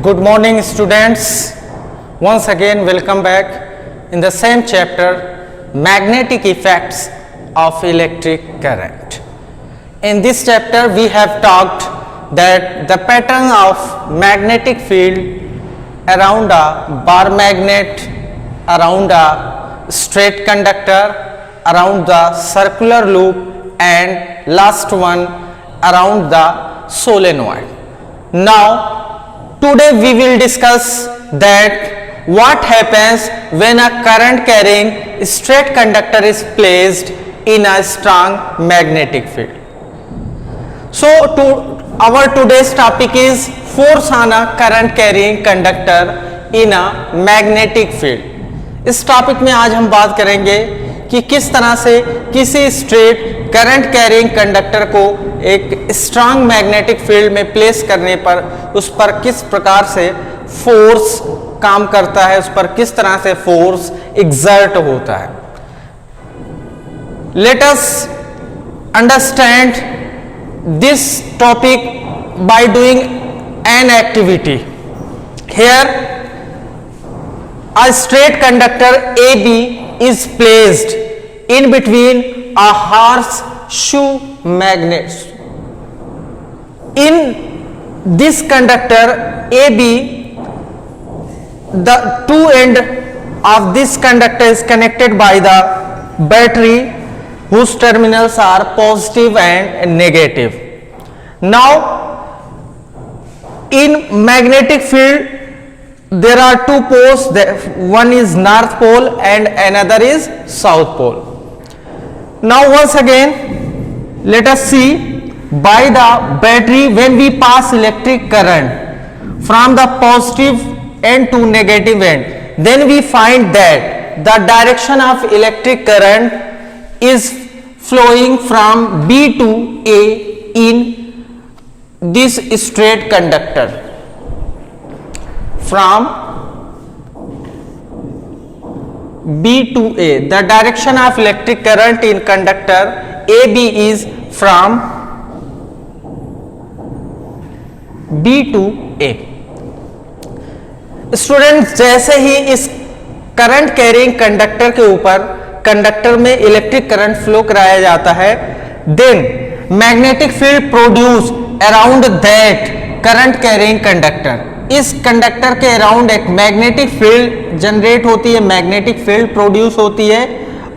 Good morning students. Once again welcome back in the same chapter, magnetic effects of electric current. In this chapter we have talked that the pattern of magnetic field around a bar magnet, around a straight conductor, around the circular loop, and last one around the solenoid. Now today we will discuss that what happens when a current carrying straight conductor is placed in a strong magnetic field. So our today's topic is force on a current carrying conductor in a magnetic field. इस topic में आज हम बात करेंगे कि किस तरह से किसी स्ट्रेट करंट कैरिंग कंडक्टर को एक स्ट्रांग मैग्नेटिक फील्ड में प्लेस करने पर उस पर किस प्रकार से फोर्स काम करता है, उस पर किस तरह से फोर्स एक्सर्ट होता है. Let us understand this topic by doing an activity. Here a straight conductor AB is placed in between a horseshoe magnets. In this conductor AB, the two end of this conductor is connected by the battery whose terminals are positive and negative. Now in magnetic field there are two poles, one is north pole and another is south pole. Now once again let us see, by the battery when we pass electric current from the positive end to negative end, then we find that the direction of electric current is flowing from B to A in this straight conductor. From B to A, the direction of electric current in conductor AB is from B to A. Student, जैसे ही इस current carrying conductor के ऊपर conductor में electric current flow कराया जाता है, then magnetic field produce around that current carrying conductor. इस conductor के अराउंड एक मैग्नेटिक फील्ड जनरेट होती है, मैग्नेटिक फील्ड प्रोड्यूस होती है,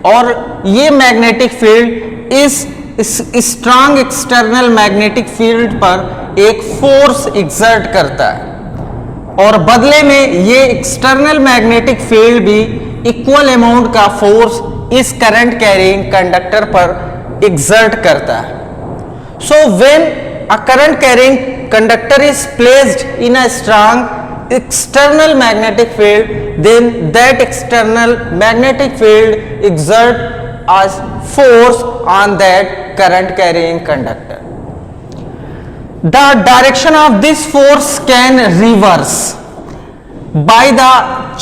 और ये मैग्नेटिक फील्ड इस स्ट्रांग एक्सटर्नल मैग्नेटिक फील्ड पर एक फोर्स एक्सर्ट करता है, और बदले में ये एक्सटर्नल मैग्नेटिक फील्ड भी इक्वल अमाउंट का फोर्स इस करंट कैरिंग कंडक्टर पर एक्सर्ट करता है. So when a current carrying conductor is placed in a strong external magnetic field, then that external magnetic field exert a force on that current carrying conductor. The direction of this force can reverse by the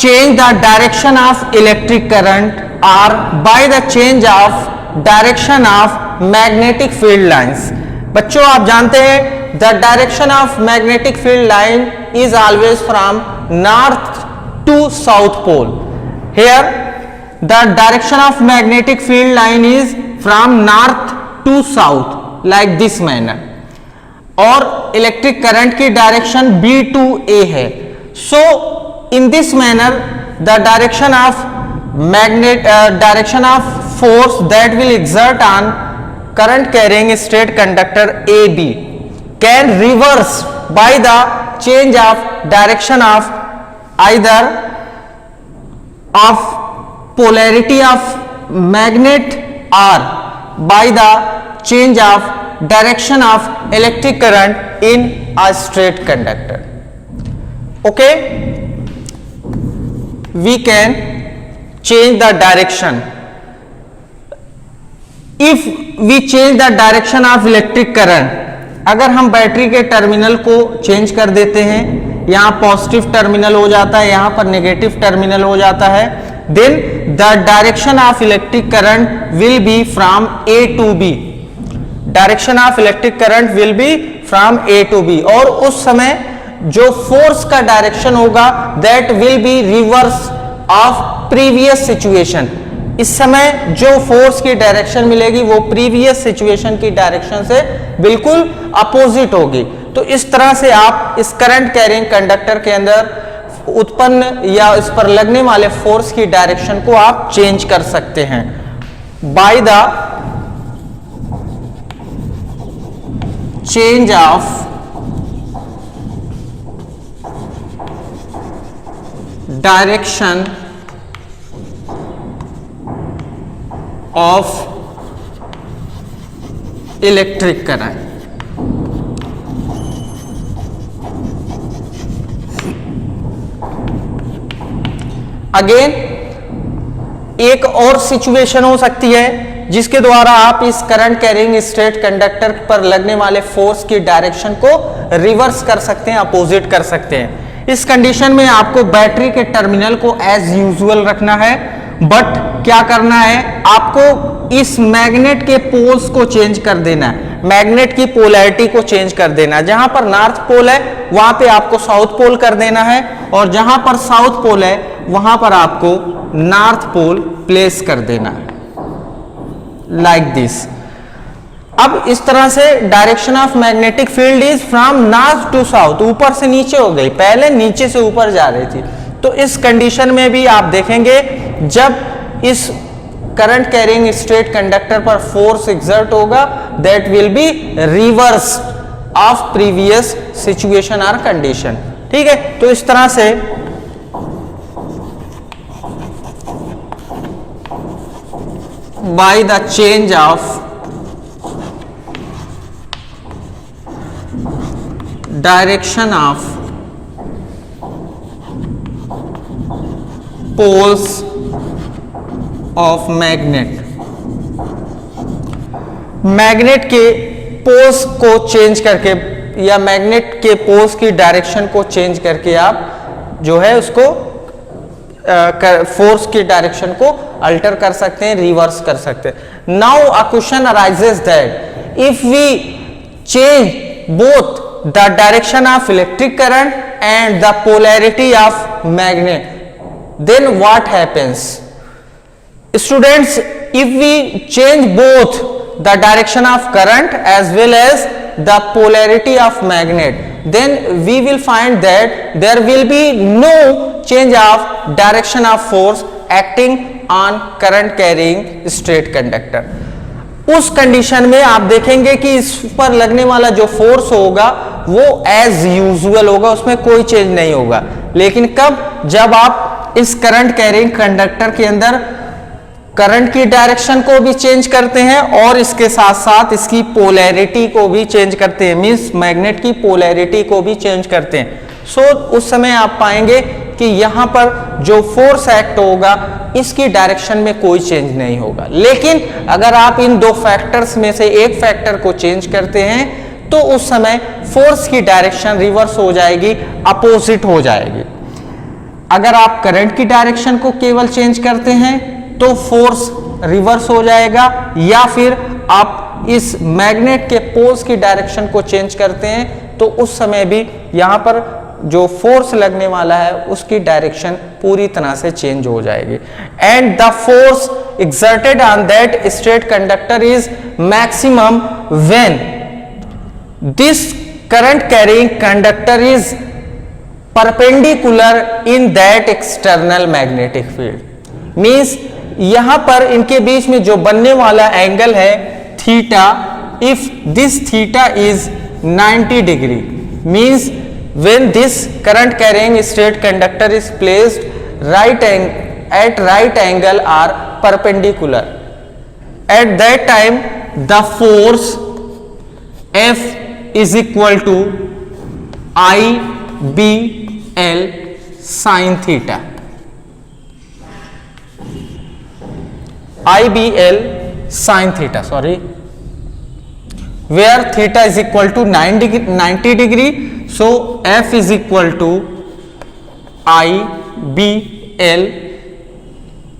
change the direction of electric current or by the change of direction of magnetic field lines. बच्चों, आप जानते हैं the direction of magnetic field line is always from north to south pole. Here the direction of magnetic field line is from north to south like this manner, और electric current की direction B to A है. So in this manner the direction of direction of force that will exert on current carrying straight conductor AB can reverse by the change of direction of either of polarity of magnet or by the change of direction of electric current in a straight conductor. Okay, we can change the direction. If we change the direction of electric current, अगर हम battery के terminal को change कर देते हैं, यहाँ positive terminal हो जाता है, यहाँ पर नेगेटिव टर्मिनल हो जाता है, then the direction of electric current will be from A to B. Direction of electric current will be from A to B. और उस समय जो फोर्स का डायरेक्शन होगा that will be reverse of previous situation. इस समय जो force की डायरेक्शन मिलेगी वो प्रीवियस सिचुएशन की डायरेक्शन से बिल्कुल अपोजिट होगी। तो इस तरह से आप इस करंट कैरिंग कंडक्टर के अंदर उत्पन्न या इस पर लगने वाले फोर्स की डायरेक्शन को आप चेंज कर सकते हैं by the change of direction of electric current. Again एक और सिचुएशन हो सकती है जिसके द्वारा आप इस करंट कैरिंग स्ट्रेट कंडक्टर पर लगने वाले फोर्स की डायरेक्शन को रिवर्स कर सकते हैं, अपोजिट कर सकते हैं। इस कंडीशन में आपको बैटरी के टर्मिनल को एज यूजुअल रखना है, बट क्या करना है, आपको इस मैग्नेट के पोल्स को चेंज कर देना है, मैग्नेट की पोलैरिटी को चेंज कर देना है। जहां पर नॉर्थ पोल है वहां पे आपको साउथ पोल कर देना है, और जहां पर साउथ पोल है वहां पर आपको नॉर्थ पोल प्लेस कर देना है, लाइक दिस। अब इस तरह से direction of magnetic field is from north to south, ऊपर से नीचे हो गई, पहले नीचे से ऊपर जा रही थी। तो इस कंडीशन में भी आप देखेंगे जब इस करंट कैरिंग स्ट्रेट कंडक्टर पर फोर्स एक्सर्ट होगा that will be reverse of previous situation और कंडीशन। ठीक है, तो इस तरह से by the change of direction of poles of magnet, magnet के पोल्स को चेंज करके या मैग्नेट के पोल्स की डायरेक्शन को चेंज करके आप जो है उसको फोर्स की डायरेक्शन को अल्टर कर सकते हैं, रिवर्स कर सकते हैं। Now a question arises that if we change both the direction of electric current and the polarity of magnet, then what happens? Students, if we change both the direction of current as well as the polarity of magnet, then we will find that there will be no change of direction of force acting on current carrying straight conductor। उस condition में आप देखेंगे कि इस पर लगने वाला जो फोर्स होगा वो एज यूजुअल होगा, उसमें कोई चेंज नहीं होगा। लेकिन कब? जब आप इस करंट कैरिंग कंडक्टर के अंदर करंट की डायरेक्शन को भी चेंज करते हैं और इसके साथ साथ इसकी पोलैरिटी को भी चेंज करते हैं, मींस मैग्नेट की पोलैरिटी को भी चेंज करते हैं। सो उस समय आप पाएंगे कि यहां पर जो फोर्स एक्ट होगा इसकी डायरेक्शन में कोई चेंज नहीं होगा। लेकिन अगर आप इन दो फैक्टर्स में से एक फैक्टर को चेंज करते हैं तो उस समय फोर्स की डायरेक्शन रिवर्स हो जाएगी, अपोजिट हो जाएगी। अगर आप करंट की डायरेक्शन को केवल चेंज करते हैं तो फोर्स रिवर्स हो जाएगा, या फिर आप इस मैग्नेट के पोल्स की डायरेक्शन को चेंज करते हैं तो उस समय भी यहां पर जो फोर्स लगने वाला है उसकी डायरेक्शन पूरी तरह से चेंज हो जाएगी। And the force exerted on that straight conductor is maximum when this current carrying conductor is perpendicular in that external magnetic field. Means यहां पर इनके बीच में जो बनने वाला एंगल है theta, if this theta is 90 degree, means when this current carrying straight conductor is placed at right angle are perpendicular, at that time the force F is equal to IBL sin theta, IBL sin theta, sorry, where theta is equal to 90 degree, so F is equal to IBL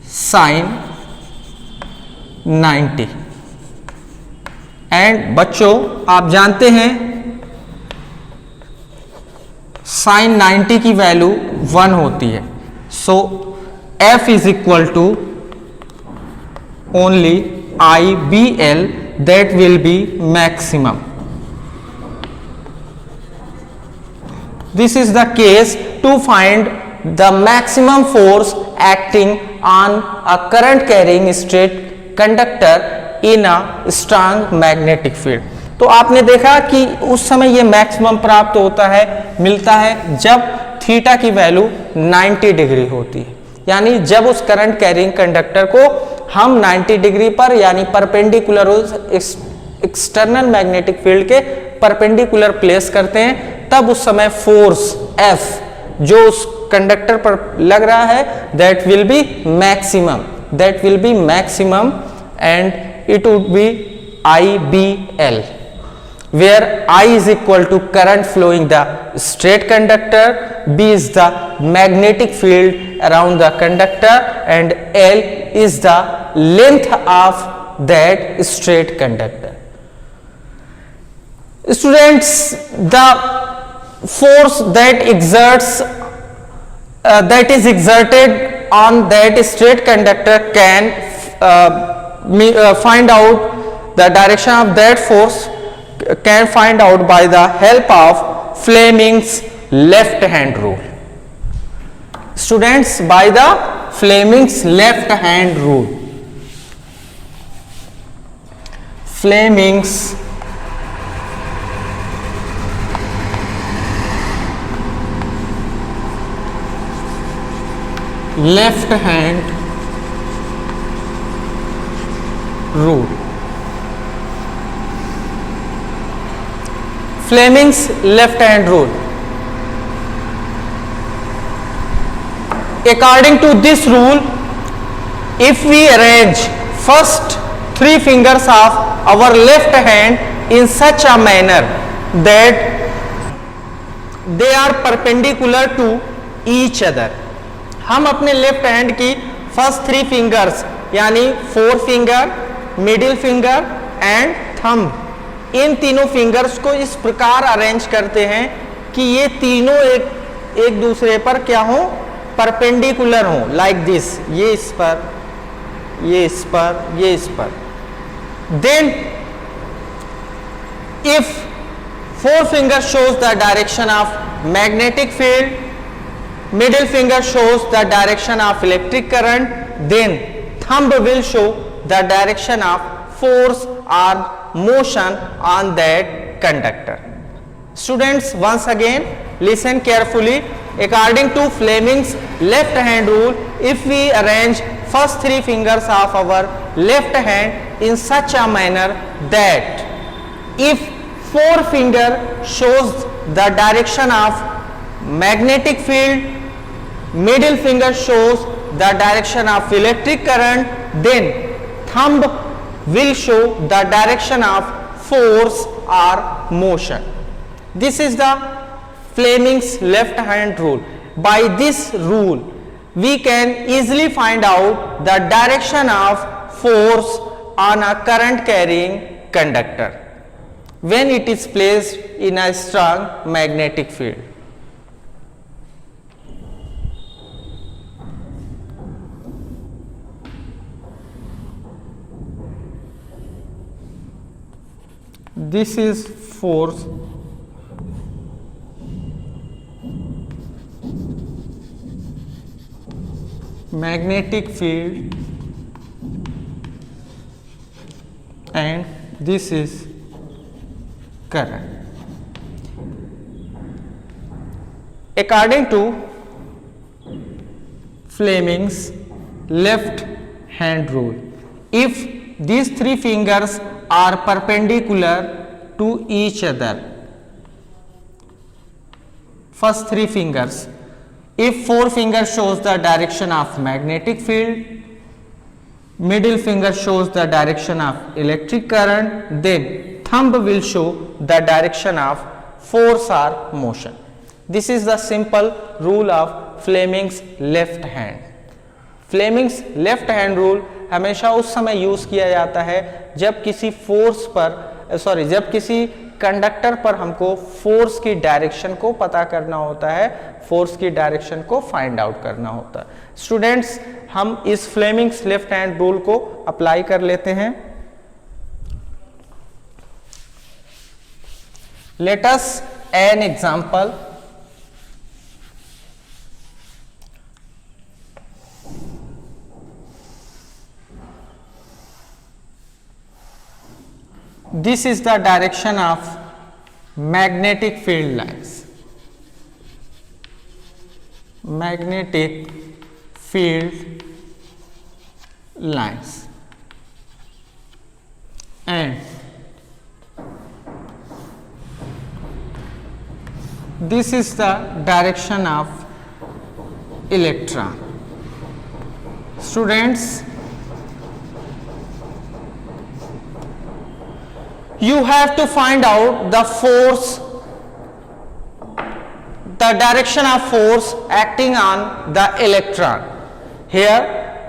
sin 90। And बच्चों आप जानते हैं sign 90 की value 1 होती है। So F is equal to only IBL, that will be maximum. This is the case to find the maximum force acting on a current carrying straight conductor in a strong magnetic field. तो आपने देखा कि उस समय ये maximum प्राप्त होता है, मिलता है जब थीटा की वैल्यू 90 डिग्री होती है, यानी जब उस करंट कैरिंग कंडक्टर को हम 90 डिग्री पर यानी परपेंडिकुलर एक्सटर्नल मैग्नेटिक फील्ड के परपेंडिकुलर प्लेस करते हैं, तब उस समय फोर्स F जो उस कंडक्टर पर लग रहा है that will be maximum and it would be IBL, where I is equal to current flowing the straight conductor, B is the magnetic field around the conductor, and L is the length of that straight conductor. Students, the force that is exerted on that straight conductor can find out the direction of that force can find out by the help of Fleming's left hand rule. Students, by the Fleming's left hand rule. Fleming's left hand rule. Fleming's left hand rule. According to this rule, if we arrange first 3 fingers of our left hand in such a manner that they are perpendicular to each other, हम अपने left hand की first 3 fingers यानी 4 finger, middle finger and thumb, इन तीनों fingers को इस प्रकार arrange करते हैं कि ये तीनों एक दूसरे पर क्या हो, परपेंडिकुलर हो, लाइक दिस, ये इस पर, ये इस पर, ये इस पर. Then if 4 finger shows the direction of magnetic field, middle finger shows the direction of electric current, then thumb will show the direction of force or motion on that conductor. Students, once again listen carefully. According to Fleming's left hand rule, if we arrange first 3 fingers of our left hand in such a manner that if 4 finger shows the direction of magnetic field, middle finger shows the direction of electric current, then thumb will show the direction of force or motion. This is the Fleming's left hand rule. By this rule, we can easily find out the direction of force on a current carrying conductor when it is placed in a strong magnetic field. This is force magnetic field and this is current. According to Fleming's left hand rule, if these 3 fingers are perpendicular to each other, first 3 fingers, if 4 fingers shows the direction of magnetic field, middle finger shows the direction of electric current, then thumb will show the direction of force or motion. This is the simple rule of Fleming's left hand. Fleming's left hand rule हमेशा उस समय use किया जाता है जब किसी force पर जब किसी कंडक्टर पर हमको फोर्स की डायरेक्शन को पता करना होता है, फोर्स की डायरेक्शन को फाइंड आउट करना होता है। स्टूडेंट्स, हम इस फ्लेमिंग्स लेफ्ट हैंड रूल को अप्लाई कर लेते हैं। Let us an example. This is the direction of magnetic field lines. Magnetic field lines. And this is the direction of electron. Students, you have to find out the force, the direction of force acting on the electron. Here,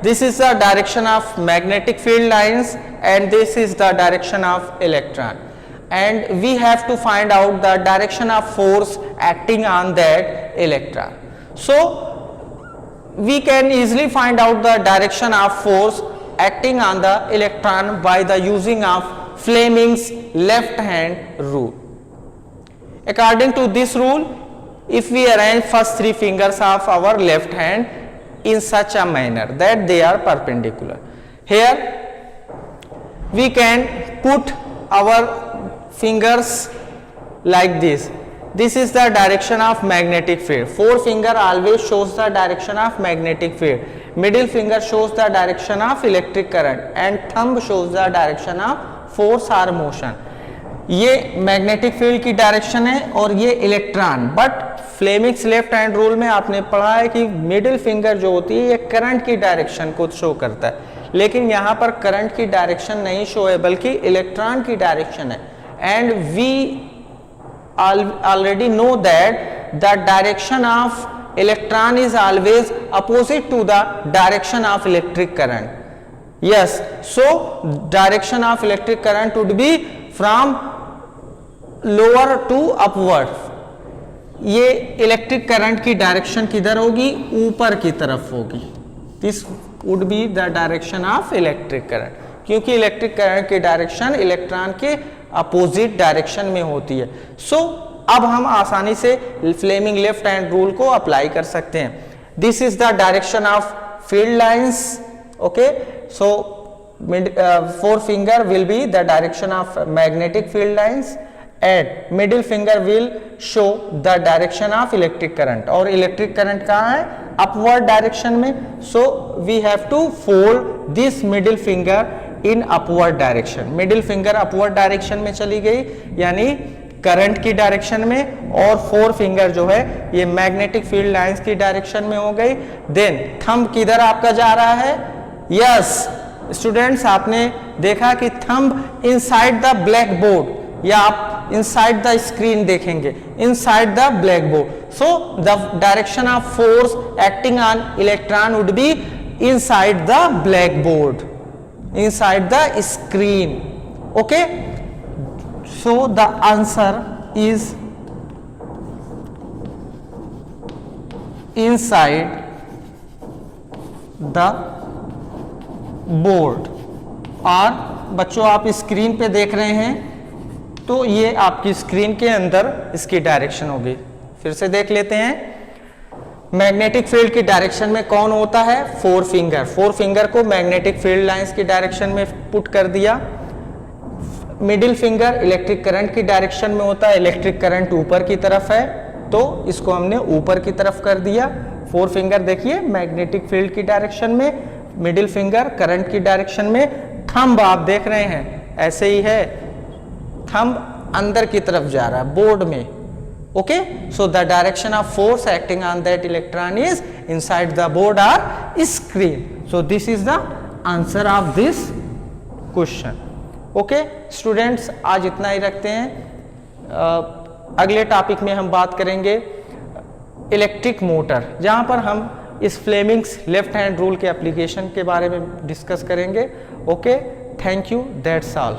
this is the direction of magnetic field lines and this is the direction of electron. And we have to find out the direction of force acting on that electron. So, we can easily find out the direction of force acting on the electron by the using of Fleming's left hand rule. According to this rule, if we arrange first three fingers of our left hand in such a manner that they are perpendicular, here we can put our fingers like this. This is the direction of magnetic field. Forefinger always shows the direction of magnetic field. Middle finger shows the direction of electric current and thumb shows the direction of force R motion. ये magnetic field की direction है और ये electron. But Fleming's left hand rule में आपने पढ़ा है कि मिडिल फिंगर जो होती है ये करंट की डायरेक्शन को शो करता है, लेकिन यहाँ पर करंट की डायरेक्शन नहीं शो है बल्कि इलेक्ट्रॉन की डायरेक्शन है। And we already know that the direction of electron is always opposite to the direction of electric current. Yes, so direction of electric current would be from lower to upward. ये electric current की direction किधर होगी? ऊपर की तरफ होगी। This would be the direction of electric current, क्योंकि electric current की डायरेक्शन इलेक्ट्रॉन के अपोजिट डायरेक्शन में होती है। सो अब हम आसानी से फ्लेमिंग लेफ्ट हैंड रूल को अप्लाई कर सकते हैं। This is the direction of field lines. Okay, so forefinger will be the direction of magnetic field lines and middle finger will show the direction of electric current। और electric current कहाँ है? upward direction में। so we have to fold this middle finger in upward direction। middle finger upward direction में चली गई यानी current की direction में, और फोर फिंगर जो है ये मैग्नेटिक फील्ड लाइंस की डायरेक्शन में हो गई। देन थंब किधर आपका जा रहा है? यस स्टूडेंट्स, आपने देखा कि thumb inside the black board, या आप इनसाइड द स्क्रीन देखेंगे, inside the black board. So the direction of force acting on electron would be inside the black board, inside the screen. Okay, so the answer is inside the board. और बच्चों आप screen पे देख रहे हैं तो ये आपकी स्क्रीन के अंदर इसकी डायरेक्शन होगी। फिर से देख लेते हैं, मैग्नेटिक फील्ड की डायरेक्शन में कौन होता है? Four finger. फोर फिंगर को मैग्नेटिक फील्ड लाइंस की डायरेक्शन में पुट कर दिया। मिडिल फिंगर इलेक्ट्रिक करंट की डायरेक्शन में होता है, इलेक्ट्रिक करंट ऊपर की तरफ है तो इसको हमने ऊपर की तरफ कर दिया। फोर फिंगर देखिए मैग्नेटिक फील्ड की डायरेक्शन में, मिडिल फिंगर करंट की डायरेक्शन में। थंब आप देख रहे हैं ऐसे ही है, थंब अंदर की तरफ जा रहा है बोर्ड में। Okay, so the direction of force acting on that electron is inside the board और screen. So this is the answer of this question. Okay students, आज इतना ही रखते हैं। अगले टॉपिक में हम बात करेंगे इलेक्ट्रिक मोटर, जहां पर हम इस फ्लेमिंग्स लेफ्ट हैंड रूल के एप्लीकेशन के बारे में डिस्कस करेंगे। Okay, thank you, that's all.